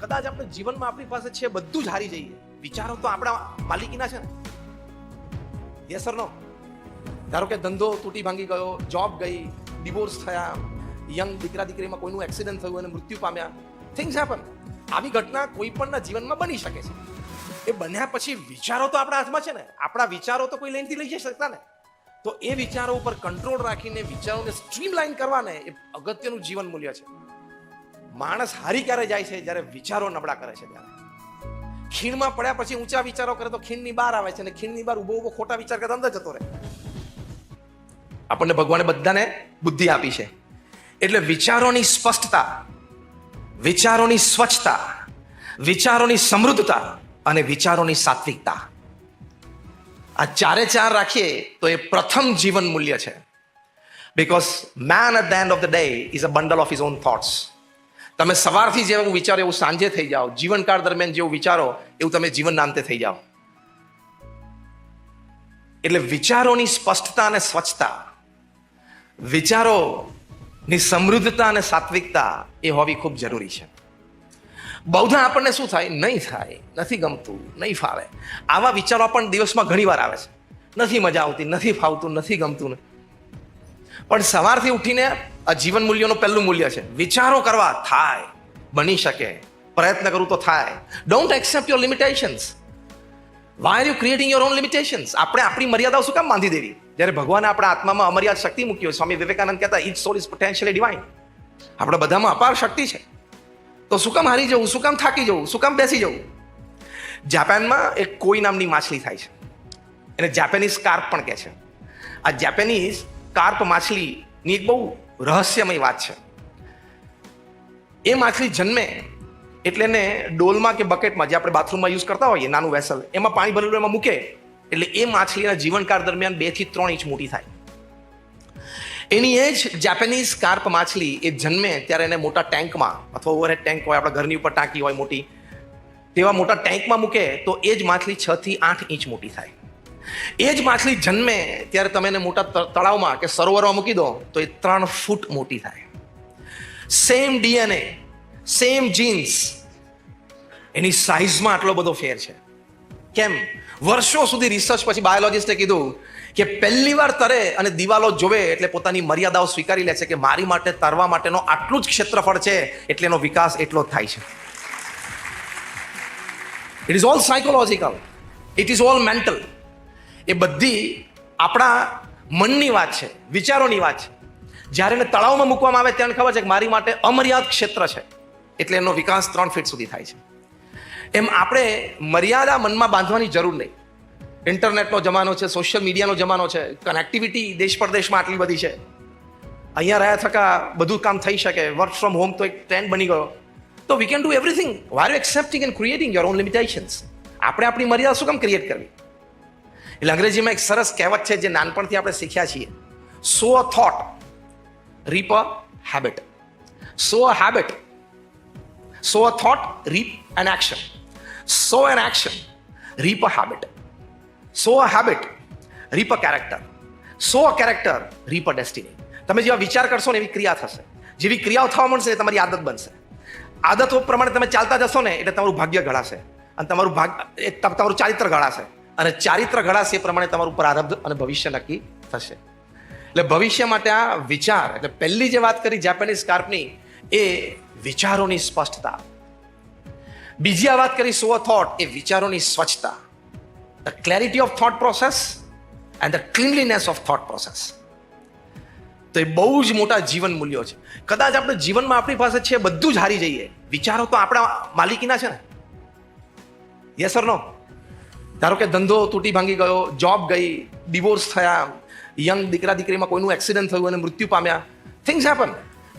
કદાચ આપણે જીવનમાં આપણી પાસે છે બધું જ હારી જઈએ, વિચારો તો આપણા માલિકીના છે ને. યસ ઓર નો? ધારો કે ધંધો તૂટી ભાંગી ગયો, જોબ ગઈ, ડિવોર્સ થયા, યંગ દીકરા દીકરીમાં કોઈનું એક્સિડન્ટ થયું અને મૃત્યુ પામ્યા, થિંગ્સ હેપન. આવી ઘટના કોઈ પણના જીવનમાં બની શકે છે. એ બન્યા પછી વિચારો તો આપણા હાથમાં છે ને. આપણા વિચારો તો કોઈ લઈને લઈ જઈ શકતા ને. તો એ વિચારો ઉપર કંટ્રોલ રાખીને વિચારોને સ્ટ્રીમલાઇન કરવાને એ અગત્યનું જીવન મૂલ્ય છે. માણસ હારી ક્યારે જાય છે? જ્યારે વિચારો નબળા કરે છે ત્યારે. ખીણમાં પડ્યા પછી ઊંચા વિચારો કરે તો ખીણની બહાર આવે છે, અને ખીણની બહાર ઉભો ખોટા વિચાર કરતા અંદર જતો રહે. આપણને ભગવાને બધાને બુદ્ધિ આપી છે, એટલે વિચારોની સ્પષ્ટતા, વિચારોની સ્વચ્છતા, વિચારોની સમૃદ્ધતા અને વિચારોની સાત્વિકતા, આ ચારે ચાર રાખીએ તો એ પ્રથમ જીવન મૂલ્ય છે. Because man at the end of the day is a bundle of his own thoughts. તમે સવારથી જેવું વિચારો એવું સાંજે થઈ જાઓ, જીવનકાળ દરમિયાન જેવું વિચારો એવું તમે જીવનના અંતે થઈ જાઓ. એટલે વિચારોની સ્પષ્ટતા અને સ્વચ્છતા, વિચારોની સમૃદ્ધતા અને સાત્વિકતા એ હોવી ખૂબ જરૂરી છે. બહુધા આપણને શું થાય? નહીં થાય, નથી ગમતું, નહીં ફાવે. આવા વિચારો પણ દિવસમાં ઘણી વાર આવે છે. નથી મજા આવતી, નથી ફાવતું, નથી ગમતું. પણ સવારથી ઉઠીને આ જીવન મૂલ્યનું પહેલું મૂલ્ય છે. વિચારો કરવા થાય, બની શકે, પ્રયત્ન કરું તો થાય. Don't accept your limitations. Why are you creating your own limitations? આપણે આપણી મર્યાદાઓ શું કામ બાંધી દેવી? જ્યારે ભગવાને આપણા આત્મામાં અમર્યાદ શક્તિ મૂકી હોય. સ્વામી વિવેકાનંદ કહેતા each soul is potentially divine. આપણે બધામાં અપાર શક્તિ છે. તો શું કામ હારી જવું? શું કામ થાકી જવું? શું કામ બેસી જવું? જાપાનમાં એક કોઈ નામની માછલી થાય છે, એને જાપાનીઝ કાર્પ પણ કહે છે. આ જાપાનીઝ કાર્પ માછલીની એક બહુ રહસ્યમય વાત છે. એ માછલી જન્મે એટલે એને ડોલમાં કે બકેટમાં, જે આપણે બાથરૂમમાં યુઝ કરતા હોઈએ, નાનું વેસલ, એમાં પાણી ભરેલું એમાં મૂકે એટલે એ માછલીના જીવનકાળ દરમિયાન 2 થી 3 ઇંચ મોટી થાય. એની એ જ જાપાનીઝ કાર્પ માછલી એ જન્મે ત્યારે એને મોટા ટેન્કમાં, અથવા ઓવરહેડ ટેન્ક હોય, આપણા ઘરની ઉપર ટાંકી હોય મોટી, તેવા મોટા ટેન્કમાં મૂકે તો એ જ માછલી 6 થી 8 ઇંચ મોટી થાય. એ જ માછલી જન્મે ત્યારે તમે એને મોટા તળાવમાં કે સરોવરમાં મૂકી દો તો એ 3 ફૂટ મોટી થાય. સેમ ડીએનએ, સેમ જીન્સ, એની સાઇઝમાં આટલો બધો ફેર છે. કેમ? વર્ષો સુધી રિસર્ચ પછી બાયોલોજિસ્ટે કીધું કે પહેલી વાર તરે અને દિવાલો જોવે એટલે પોતાની મર્યાદાઓ સ્વીકારી લે છે કે મારી માટે તરવા માટેનો આટલું જ ક્ષેત્રફળ છે, એટલે એનો વિકાસ એટલો જ થાય છે. It is all psychological, it is all mental. એ બધી આપણા મનની વાત છે, વિચારોની વાત છે. જ્યારે એને તળાવમાં મૂકવામાં આવે ત્યારે ખબર છે કે મારી માટે અમર્યાદ ક્ષેત્ર છે, એટલે એનો વિકાસ 3 ફીટ સુધી થાય છે. એમ આપણે મર્યાદા મનમાં બાંધવાની જરૂર નહીં. ઇન્ટરનેટનો જમાનો છે, સોશિયલ મીડિયાનો જમાનો છે, કનેક્ટિવિટી દેશ પરદેશમાં આટલી બધી છે. અહીંયા રહ્યા થકા બધું કામ થઈ શકે. વર્ક ફ્રોમ હોમ તો એક ટ્રેન્ડ બની ગયો. તો we can do everything. Why are accepting and creating your own limitations? આપણે આપણી મર્યાદા શું કામ ક્રિએટ કરવી? એટલે અંગ્રેજીમાં એક સરસ કહેવત છે જે નાનપણથી આપણે શીખ્યા છીએ. Sow a thought, reap a habit. Sow a habit, sow a thought, reap an action. Sow an action, reap a habit. Sow a habit, reap a character. Sow a character, reap a destiny. તમે જેવા વિચાર કરશો ને એવી ક્રિયા થશે. જેવી ક્રિયાઓ થવા મળશે એ તમારી આદત બનશે. આદતો પ્રમાણે તમે ચાલતા જશો ને એટલે તમારું ભાગ્ય ઘડાશે, અને તમારું ચારિત્ર ઘડાશે, અને ચારિત્ર ઘડાશે એ પ્રમાણે તમારું પ્રારબ્ધ અને ભવિષ્ય નક્કી થશે. એટલે ભવિષ્ય માટે આ વિચાર, એટલે પહેલી જે વાત કરી જાપાનીઝ કાર્પની, એ વિચારોની સ્પષ્ટતા. બીજી આ વાત કરી સો અ થોટ, એ વિચારોની સ્વચ્છતા. The clarity of thought process and the cleanliness of thought process. તો એ બહુ જ મોટા જીવન મૂલ્યો છે. કદાચ આપણે જીવનમાં આપણી પાસે છે બધું જ હારી જઈએ, વિચારો તો આપણા માલિકીના છે ને. યસ ઓર નો? ધારો કે ધંધો તૂટી ભાંગી ગયો, જોબ ગઈ, ડિવોર્સ થયા, યંગ દીકરા દીકરીમાં કોઈનું એક્સિડન્ટ થયું અને મૃત્યુ પામ્યા, થિંગ્સ હેપન.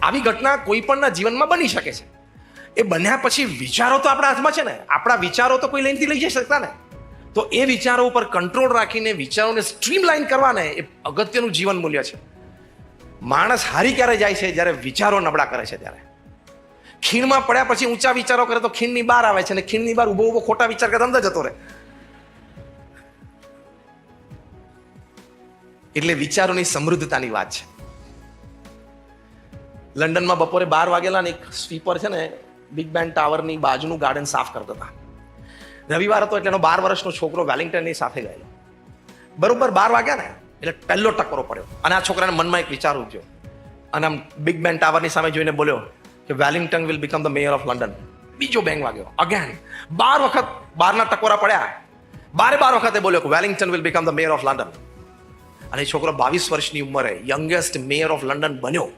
આવી ઘટના કોઈ પણના જીવનમાં બની શકે છે. એ બન્યા પછી વિચારો તો આપણા હાથમાં છે ને. આપણા વિચારો તો કોઈ લઈને લઈ જઈ શકતા ને. તો એ વિચારો ઉપર કંટ્રોલ રાખીને વિચારોને સ્ટ્રીમલાઇન કરવાને એ અગત્યનું જીવન મૂલ્ય છે. માણસ હારી ક્યારે જાય છે? જ્યારે વિચારો નબળા કરે છે ત્યારે. ખીણમાં પડ્યા પછી ઊંચા વિચારો કરે તો ખીણની બહાર આવે છે, અને ખીણની બહાર ઉભો ખોટા વિચાર કરતા અંદર જતો રહે. એટલે વિચારોની સમૃદ્ધતાની વાત છે. લંડનમાં બપોરે 12 વાગેલા ને એક સ્વીપર છે ને, બિગ બેન ટાવરની બાજુનું ગાર્ડન સાફ કરતા હતા. રવિવાર હતો એટલે એનો 12 વર્ષનો છોકરો વેલિંગ્ટનની સાથે ગયેલો. બરોબર 12 વાગ્યા ને એટલે પહેલો ટકરો પડ્યો અને આ છોકરાને મનમાં એક વિચાર ઉઠ્યો અને આમ બિગ બેન ટાવરની સામે જોઈને બોલ્યો કે Wellington will become the mayor of London. બીજો બેંગ વાગ્યો અગેન. 12 વખત 12ના ટકોરા પડ્યા. 12 વખતે બોલ્યો કે Wellington will become the mayor of London. અને એ છોકરો 22 વર્ષની ઉંમરે યંગેસ્ટ મેયર ઓફ લંડન બન્યો.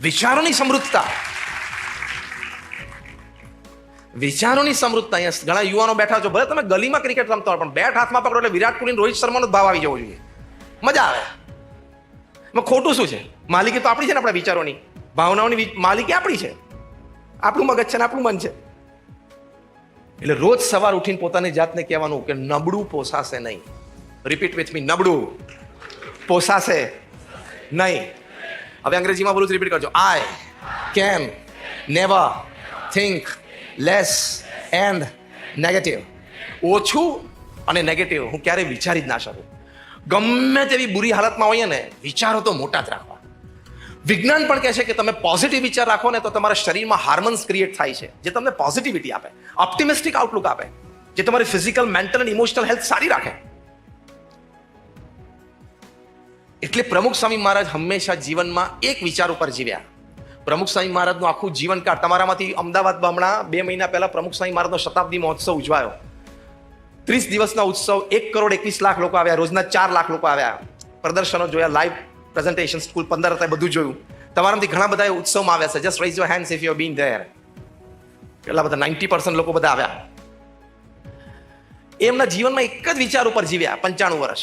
વિચારોની સમૃદ્ધતા, વિચારોની સમૃદ્ધતા. અહીંયા ઘણા યુવાનો બેઠા છો, ભલે તમે ગલીમાં ક્રિકેટ રમતા હોય પણ બેટ હાથમાં પકડો એટલે વિરાટ કોહલી રોહિત શર્માનો જ ભાવ આવી જવો જોઈએ, મજા આવે. એમાં ખોટું શું છે? માલિકી તો આપણી છે ને, આપણા વિચારોની ભાવનાઓની માલિકી આપણી છે, આપણું મગજ છે ને આપણું મન છે. એટલે રોજ સવાર ઉઠીને પોતાની જાતને કહેવાનું કે નબળું પોસાશે નહીં. રિપીટ વિથ મી, નબળું પોસાશે નહીં. હવે અંગ્રેજીમાં બોલું, રિપીટ કરજો. I can never think less and negative. ઓછું અને નેગેટિવ હું ક્યારેય વિચારી જ ના શકું. ગમે તેવી બુરી હાલતમાં હોઈએ ને, વિચારો તો મોટા જ રાખવા. વિજ્ઞાન પણ કહે છે કે તમે પોઝિટિવ વિચાર રાખો ને તો તમારા શરીરમાં હાર્મોન્સ ક્રિએટ થાય છે જે તમને પોઝિટિવિટી આપે, ઓપ્ટિમિસ્ટિક આઉટલુક આપે, જે તમારી ફિઝિકલ, મેન્ટલ અને ઇમોશનલ હેલ્થ સારી રાખે. એટલે પ્રમુખ સ્વામી મહારાજ હંમેશા જીવનમાં એક વિચાર ઉપર જીવ્યા. પ્રમુખ સ્વામી મહારાજનું આખું જીવનકાળ, તમારામાંથી અમદાવાદમાં હમણાં 2 મહિના પહેલા પ્રમુખ સ્વામી મહારાજનો શતાબ્દી મહોત્સવ ઉજવાયો. 30 દિવસનો ઉત્સવ, 1,21,00,000 લોકો આવ્યા, રોજના 4 લાખ લોકો આવ્યા. પ્રદર્શનો જોયા, લાઈવ પ્રેઝન્ટેશન, સ્કૂલ 15 હતા, બધું જોયું. તમારામાંથી ઘણા બધા ઉત્સવમાં આવ્યા છે. Just rays your hands if you bin there. કેટલા બધા? 90% લોકો બધા આવ્યા. એમના જીવનમાં એક જ વિચાર ઉપર જીવ્યા 95 વર્ષ.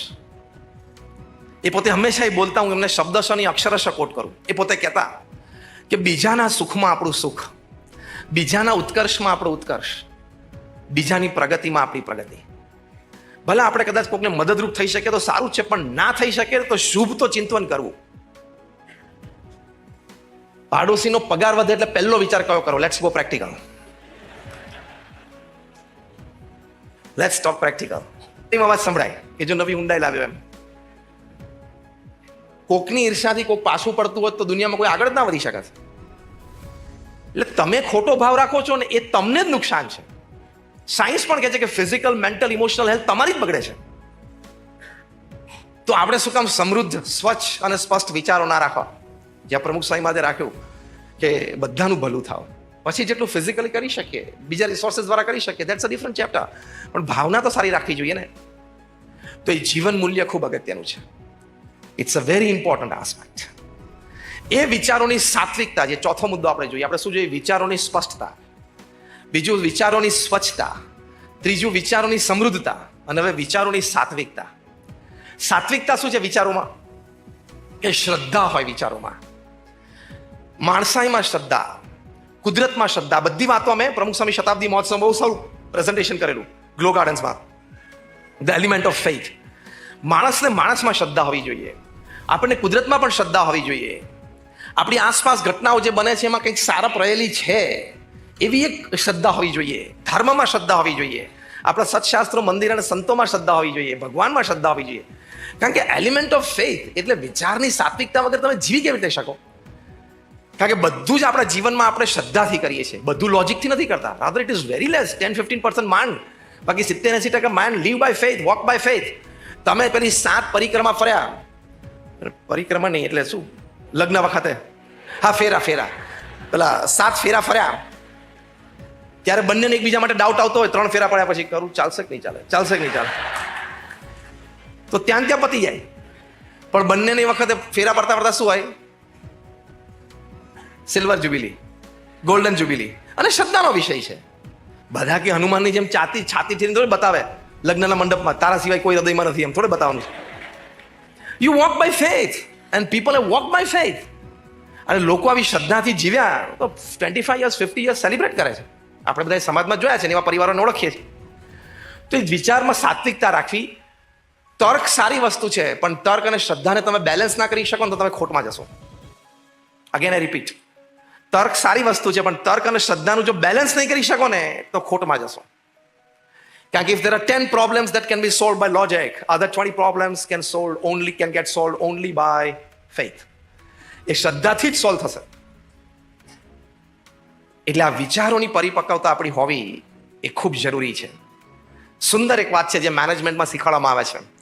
એ પોતે હંમેશા એ બોલતા, હું એમને શબ્દશઃ અક્ષરશઃ કોટ કરું. એ પોતે કહેતા કે બીજાના સુખમાં આપણું સુખ, બીજાના ઉત્કર્ષમાં આપણો ઉત્કર્ષ, બીજાની પ્રગતિમાં આપણી પ્રગતિ. ભલે આપણે કદાચ કોઈને મદદરૂપ થઈ શકે તો સારું છે, પણ ના થઈ શકે તો શુભ તો ચિંતન કરવું. પાડોશીનો પગાર વધે એટલે પહેલો વિચાર કયો કરો? Let's go practical. Let's talk practical. એમ અવાજ સંભળાય કે જો નવી ઊંડાઈ લાવ્યો એમ. કોકની ઈર્ષાથી કોક પાછું પડતું હોત તો દુનિયામાં કોઈ આગળ ના વધી શકે. એટલે તમે ખોટો ભાવ રાખો છો ને એ તમને જ નુકસાન છે. સાયન્સ પણ કહે છે કે ફિઝિકલ, મેન્ટલ, ઇમોશનલ હેલ્થ તમારી જ બગડે છે. તો આપણે શું કામ સમૃદ્ધ, સ્વચ્છ અને સ્પષ્ટ વિચારો ના રાખવા? જ્યાં પ્રમુખ સ્વામી મહારાજે રાખ્યું કે બધાનું ભલું થાવ, પછી જેટલું ફિઝિકલી કરી શકીએ, બીજા રિસોર્સિસ દ્વારા કરી શકીએ, ધેટ્સ અ ડિફરન્ટ ચેપ્ટર. પણ ભાવના તો સારી રાખવી જોઈએ ને. તો એ જીવન મૂલ્ય ખૂબ અગત્યનું છે. It's a very important aspect. એ વિચારોની સાત્વિકતા, જે ચોથો મુદ્દો આપણે જોઈએ. આપણે શું જોઈએ? વિચારોની સ્પષ્ટતા. બીજું વિચારોની સ્વચ્છતા. ત્રીજું વિચારોની સમૃદ્ધતા. અને હવે વિચારોની સાત્વિકતા. સાત્વિકતા શું છે વિચારોમાં? કે શ્રદ્ધા હોય વિચારોમાં, માણસાઈમાં શ્રદ્ધા, કુદરતમાં શ્રદ્ધા. બધી વાતો અમે પ્રમુખ સ્વામી શતાબ્દી મહોત્સવ બહુ સારું પ્રેઝન્ટેશન કરેલું ગ્લો ગાર્ડન્સમાં. The element of faith. માણસને માણસમાં શ્રદ્ધા હોવી જોઈએ, આપણને કુદરતમાં પણ શ્રદ્ધા હોવી જોઈએ. આપણી આસપાસ ઘટનાઓ જે બને છે એમાં કંઈક સારપ રહેલી છે એવી એક શ્રદ્ધા હોવી જોઈએ. ધર્મમાં શ્રદ્ધા હોવી જોઈએ, આપણા સત્શાસ્ત્રો, મંદિર અને સંતોમાં શ્રદ્ધા હોવી જોઈએ, ભગવાનમાં શ્રદ્ધા હોવી જોઈએ. કારણ કે એલિમેન્ટ ઓફ ફેઇથ એટલે વિચારની સાત્વિકતા વગર તમે જીવી કેવી રીતે શકો? કારણ કે બધું જ આપણા જીવનમાં આપણે શ્રદ્ધાથી કરીએ છીએ, બધું લોજિકથી નથી કરતા. Rather it is very less, 10-15% mind. બાકી 70-80% mind leave by faith, walk by faith. તમે પેલી 7 પરિક્રમા ફર્યા, પરિક્રમા નહીં એટલે શું, લગ્ન વખતે, હા ફેરા, પેલા 7 ફેરા ફર્યા, ત્યારે બંનેને એકબીજા માટે ડાઉટ આવતો હોય. 3 ફેરા પડ્યા પછી કરું ચાલશે કે નહીં ચાલે, ચાલશે કે નહીં ચાલે, તો ત્યાં પતી જાય. પણ બંનેની વખતે ફેરા પડતા શું હોય? Silver jubilee, golden jubilee. અને શ્રદ્ધાનો વિષય છે. બધા કે હનુમાનની જેમ છાતીથી થોડી બતાવે લગ્નના મંડપમાં, તારા સિવાય કોઈ હૃદયમાં નથી, એમ થોડે બતાવવાનું. You walk by faith and people have walk by faith. અને લોકો આવી શ્રદ્ધાથી જીવ્યા તો 25 years 50 years સેલિબ્રેટ કરે છે. આપણે બધા સમાજમાં જોયા છે ને, એવા પરિવારોને ઓળખીએ છીએ. તો એ વિચારમાં સાત્વિકતા રાખવી. તર્ક સારી વસ્તુ છે, પણ તર્ક અને શ્રદ્ધાને તમે બેલેન્સ ના કરી શકો ને તો તમે ખોટમાં જશો. અગેન આઈ રિપીટ, તર્ક સારી વસ્તુ છે, પણ તર્ક અને શ્રદ્ધાનું જો બેલેન્સ નહીં કરી શકો ને તો ખોટમાં જશો. કારણ કે if there are 10 problems that can be solved by logic, other 20 problems can get solved only by faith. એ શ્રદ્ધાથી જ સોલ્વ થશે. એટલે આ વિચારોની પરિપક્વતા આપણી હોવી એ ખૂબ જરૂરી છે. સુંદર એક વાત છે જે મેનેજમેન્ટમાં શીખવાડવામાં આવે છે.